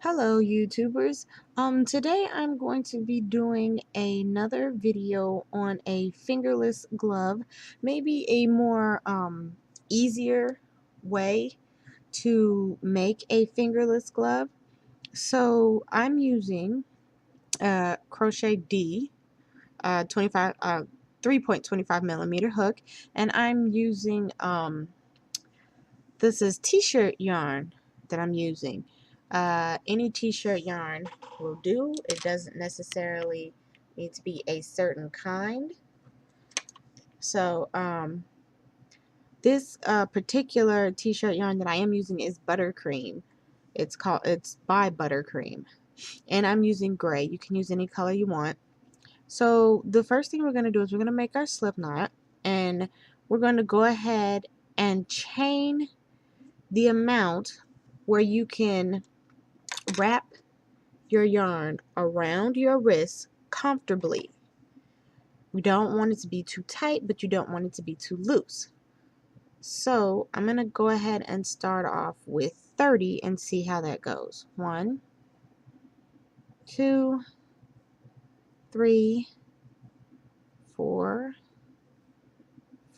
Hello YouTubers. Today I'm going to be doing another video on a fingerless glove, maybe a more easier way to make a fingerless glove. So I'm using crochet D 3.25 millimeter hook, and I'm using this is t-shirt yarn that I'm using. Any t-shirt yarn will do. It doesn't necessarily need to be a certain kind. So this particular t-shirt yarn that I am using is buttercream. It's by Buttercream, and I'm using gray. You can use any color you want. So the first thing we're going to do is we're going to make our slip knot, and we're going to go ahead and chain the amount where you can wrap your yarn around your wrist comfortably. You don't want it to be too tight, but you don't want it to be too loose. So I'm going to go ahead and start off with 30 and see how that goes. 1, 2, 3, 4,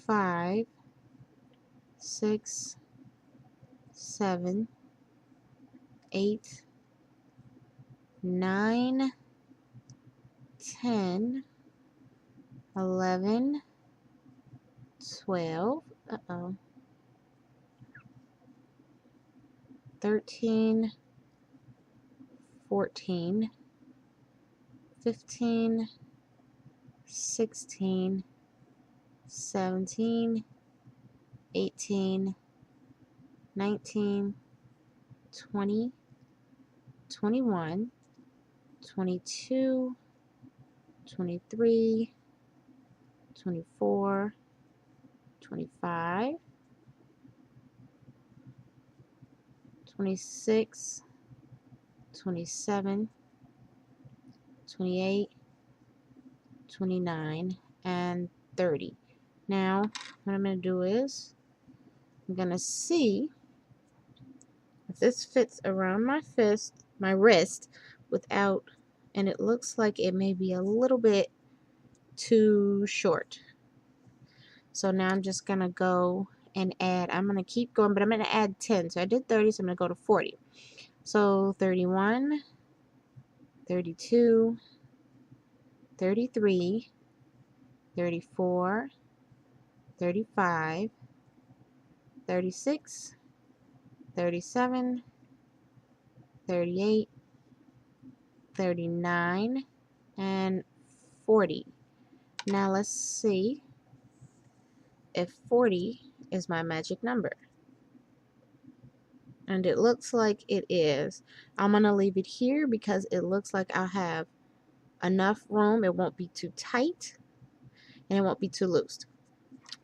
5, 6, 7, 8, 9, 10, 11, 12, 13, 14, 15, 16, 17, 18, 19, 20, 21, 22, 23, 24, 25, 26, 27, 28, 29, and 30. Now, what I'm going to do is I'm going to see if this fits around my wrist without, and it looks like it may be a little bit too short. So now I'm just going to go and add, I'm going to keep going, but I'm going to add 10. So I did 30, so I'm going to go to 40. So 31, 32, 33, 34, 35, 36, 37, 38, 39, and 40. Now let's see if 40 is my magic number. And it looks like it is. I'm going to leave it here because it looks like I'll have enough room. It won't be too tight and it won't be too loose.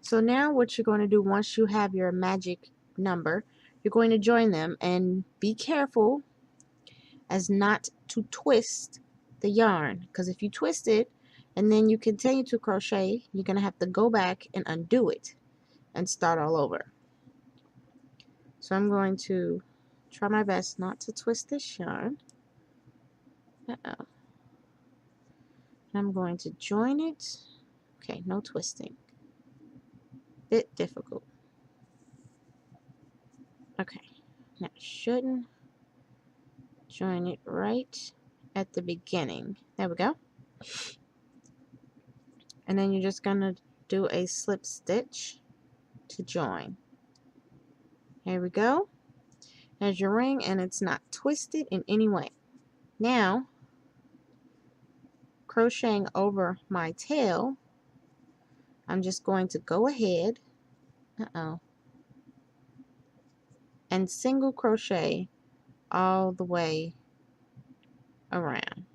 So now what you're going to do once you have your magic number, you're going to join them, and be careful as not to twist the yarn, because if you twist it and then you continue to crochet, you're going to have to go back and undo it and start all over. So I'm going to try my best not to twist this yarn. I'm going to join it. Okay, no twisting. Bit difficult. Okay, now shouldn't join it right at the beginning. There we go. And then you're just gonna do a slip stitch to join. Here we go. There's your ring, and it's not twisted in any way. Now, crocheting over my tail, I'm just going to go ahead and single crochet all the way around.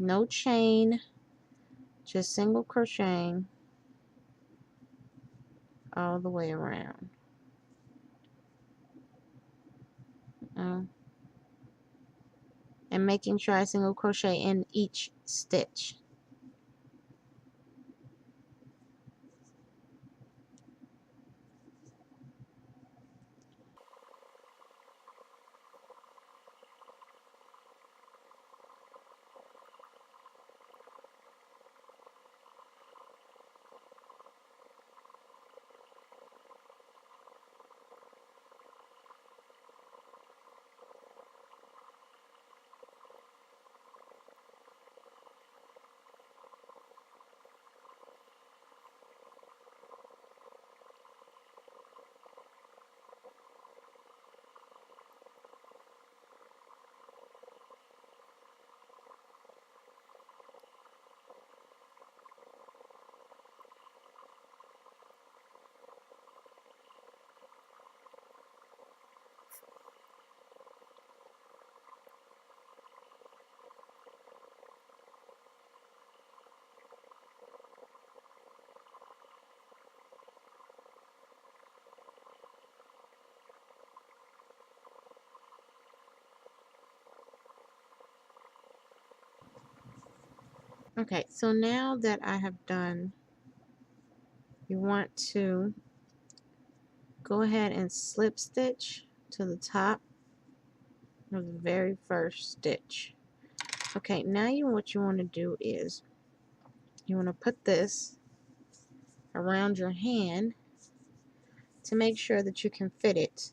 No chain, just single crocheting all the way around. And making sure I single crochet in each stitch. Okay, so now that I have done, you want to go ahead and slip stitch to the top of the very first stitch. Okay, now what you want to do is you want to put this around your hand to make sure that you can fit it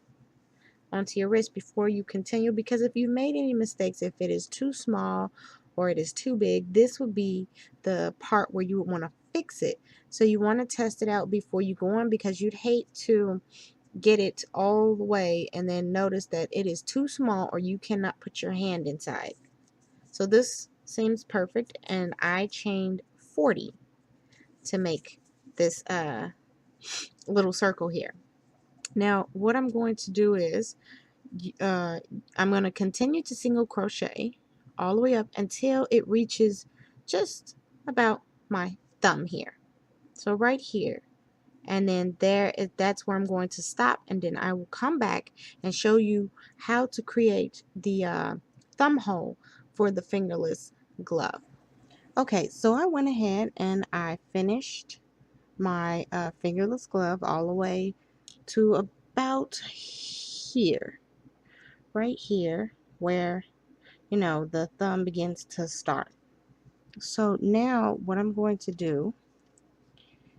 onto your wrist before you continue, because if you made any mistakes, if it is too small or it is too big, this would be the part where you would want to fix it. So you want to test it out before you go on, because you'd hate to get it all the way and then notice that it is too small or you cannot put your hand inside. So this seems perfect, and I chained 40 to make this little circle here. Now what I'm going to do is I'm going to continue to single crochet all the way up until it reaches just about my thumb here. So right here, and then that's where I'm going to stop, and then I will come back and show you how to create the thumb hole for the fingerless glove. Okay, so I went ahead and I finished my fingerless glove all the way to about here, right here, where the thumb begins to start. So now what I'm going to do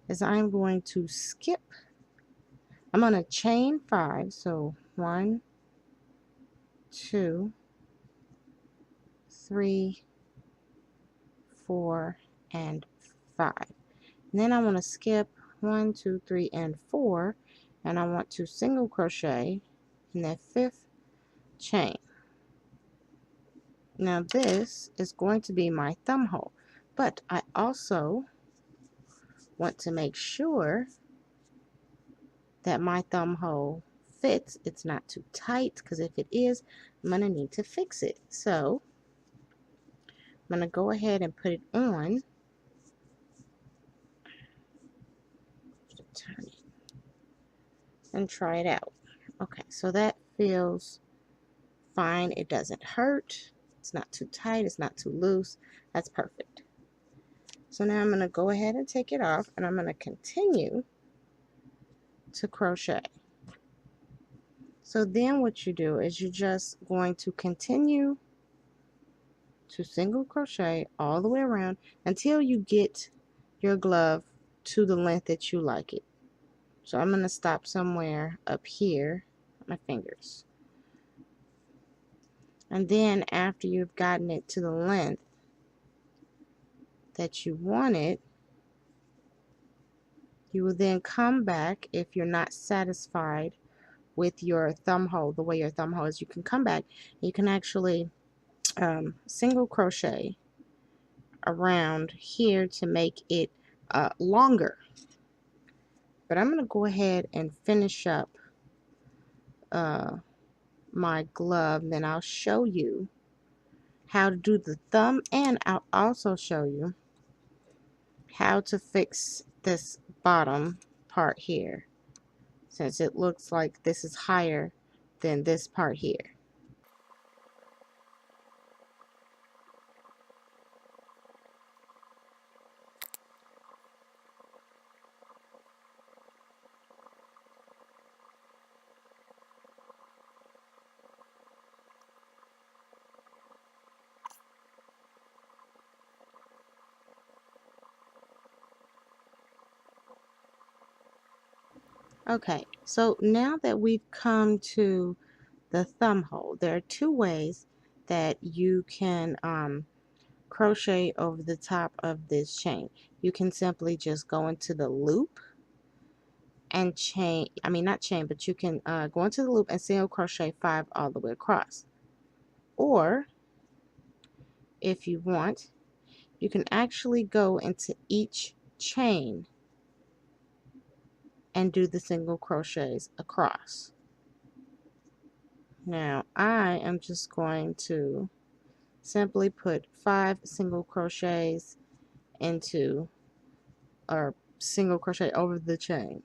is I'm going to skip. I'm going to chain 5. So 1, 2, 3, 4, and 5. And then I want to skip 1, 2, 3, and 4, and I want to single crochet in that 5th chain. Now this is going to be my thumb hole, but I also want to make sure that my thumb hole fits. It's not too tight, because if it is, I'm going to need to fix it. So I'm going to go ahead and put it on. Turn it and try it out. Okay, so that feels fine. It doesn't hurt. It's not too tight. It's not too loose. That's perfect. So now I'm going to go ahead and take it off, and I'm going to continue to crochet. So then what you do is you're just going to continue to single crochet all the way around until you get your glove to the length that you like it. So I'm going to stop somewhere up here, my fingers. And then after you've gotten it to the length that you want it, you will then come back. If you're not satisfied with your thumb hole, the way your thumb hole is, you can come back. You can actually single crochet around here to make it longer. But I'm going to go ahead and finish up my glove, then I'll show you how to do the thumb, and I'll also show you how to fix this bottom part here, since it looks like this is higher than this part here. Okay, so now that we've come to the thumb hole, there are 2 ways that you can crochet over the top of this chain. You can simply just go into the loop and chain, I mean not chain, but you can go into the loop and single crochet 5 all the way across. Or if you want, you can actually go into each chain and do the single crochets across. Now I am just going to simply put 5 single crochets into, or single crochet over the chain.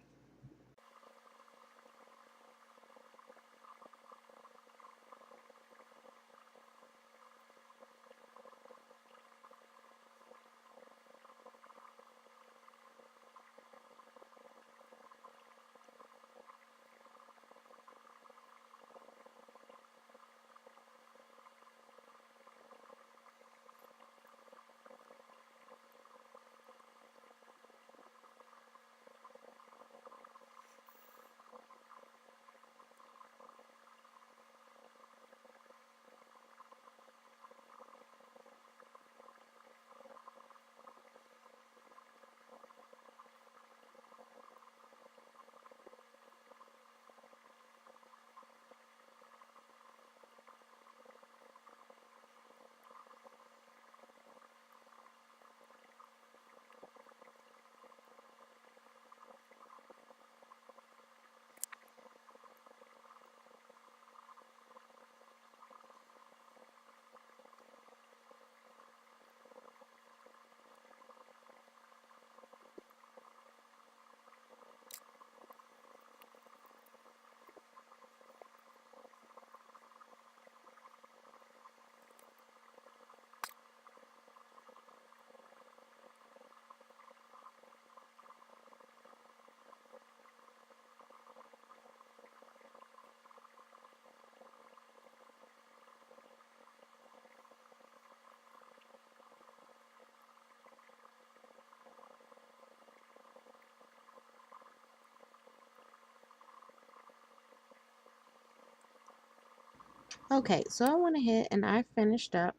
Okay, so I went ahead and I finished up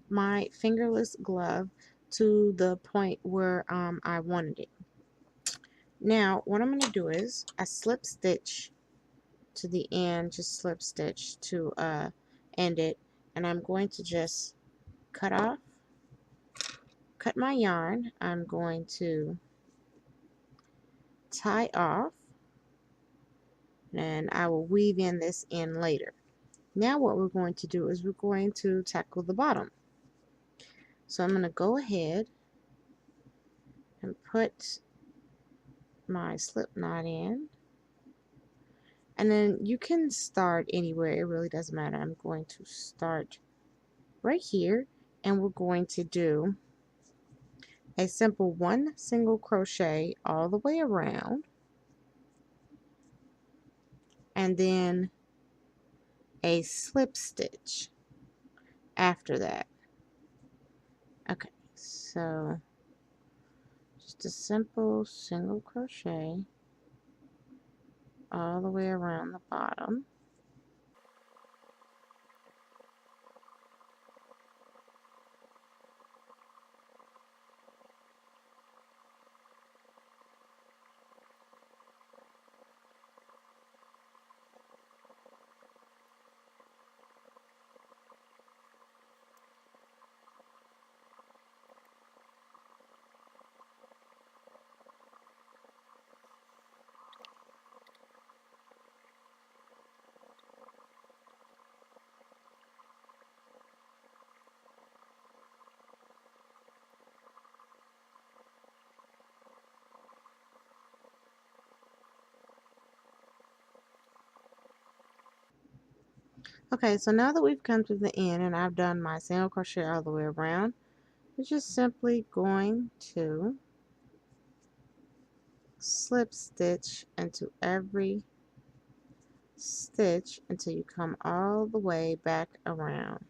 my fingerless glove to the point where I wanted it. Now what I'm going to do is I slip stitch to the end, just slip stitch to end it, and I'm going to just cut my yarn. I'm going to tie off, and I will weave in this in later. Now what we're going to do is we're going to tackle the bottom. So I'm going to go ahead and put my slip knot in, and then you can start anywhere, it really doesn't matter. I'm going to start right here, and we're going to do a simple one single crochet all the way around, and then a slip stitch after that. Okay, so just a simple single crochet all the way around the bottom. Okay, so now that we've come to the end and I've done my single crochet all the way around, we're just simply going to slip stitch into every stitch until you come all the way back around.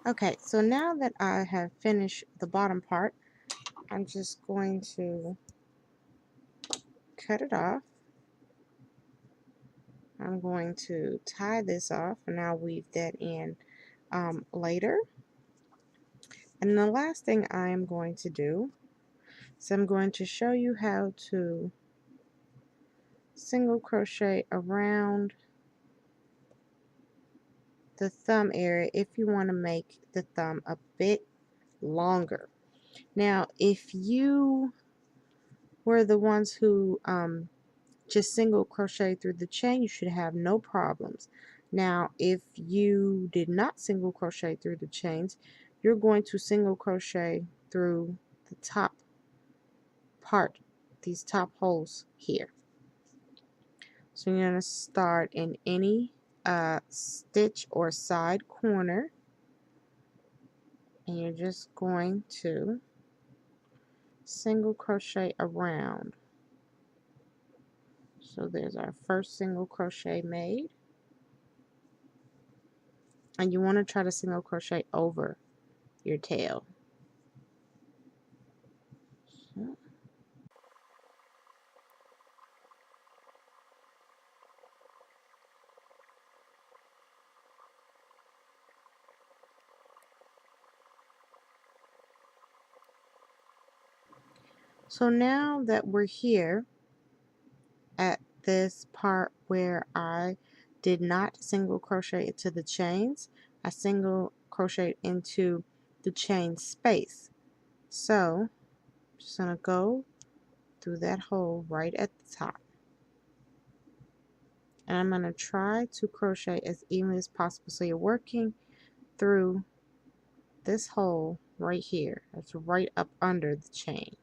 Okay, so now that I have finished the bottom part, I'm just going to cut it off. I'm going to tie this off, and I'll weave that in later. And the last thing I am going to do is I'm going to show you how to single crochet around the thumb area if you want to make the thumb a bit longer. Now, if you were the ones who just single crochet through the chain, you should have no problems. Now, if you did not single crochet through the chains, you're going to single crochet through the top part, these top holes here. So you're going to start in any stitch or side corner, and you're just going to single crochet around. So there's our first single crochet made, and you want to try to single crochet over your tail. So now that we're here at this part where I did not single crochet into the chains, I single crocheted into the chain space. So I'm just going to go through that hole right at the top, and I'm going to try to crochet as evenly as possible, so you're working through this hole right here. That's right up under the chain.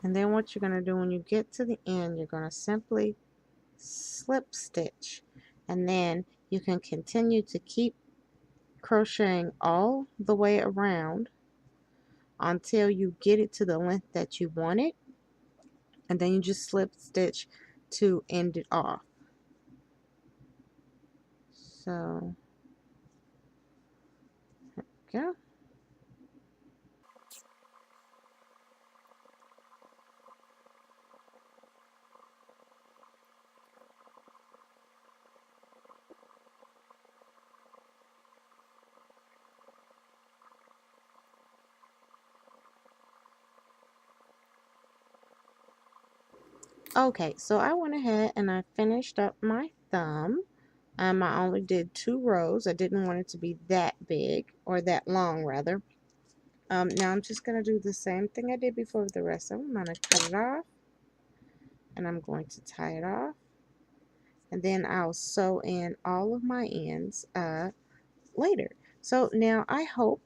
And then what you're going to do when you get to the end, you're going to simply slip stitch, and then you can continue to keep crocheting all the way around until you get it to the length that you want it, and then you just slip stitch to end it off. So there we go. Okay, so I went ahead and I finished up my thumb. I only did 2 rows. I didn't want it to be that big, or that long rather. Now I'm just going to do the same thing I did before with the rest of them. I'm going to cut it off, and I'm going to tie it off, and then I'll sew in all of my ends later. So now I hope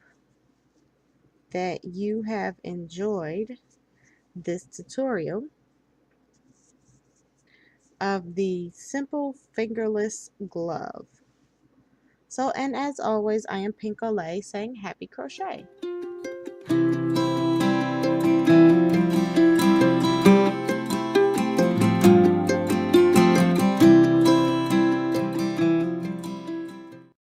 that you have enjoyed this tutorial of the simple fingerless glove. So, and as always, I am Pink Olay saying happy crochet.